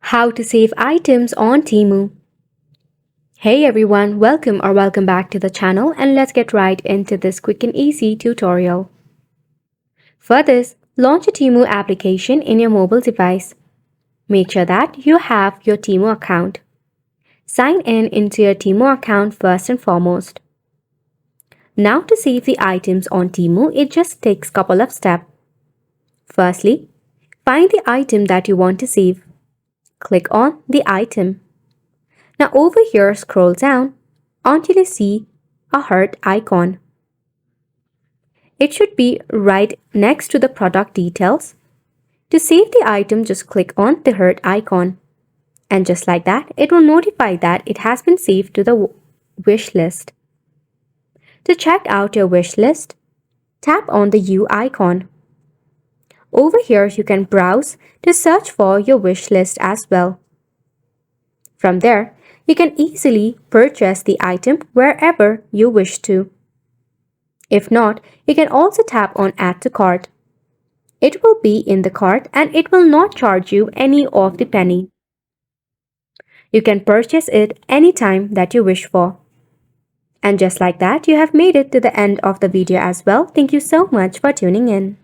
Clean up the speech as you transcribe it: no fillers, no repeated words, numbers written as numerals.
How to save items on Temu. Hey everyone, welcome back to the channel, and let's get right into this quick and easy tutorial. For this, launch a Temu application in your mobile device. Make sure that you have your Temu account. Sign in into your Temu account first and foremost. Now to save the items on Temu, it just takes a couple of steps. Firstly, find the item that you want to save. Click on the item. Now over here, scroll down until you see a heart icon. It should be right next to the product details. To save the item, just click on the heart icon. And just like that, it will notify that it has been saved to the wish list. To check out your wish list, tap on the U icon. Over here, you can browse to search for your wish list as well. From there, you can easily purchase the item wherever you wish to. If not, you can also tap on Add to Cart. It will be in the cart and it will not charge you any of the penny. You can purchase it anytime that you wish for. And just like that, you have made it to the end of the video as well. Thank you so much for tuning in.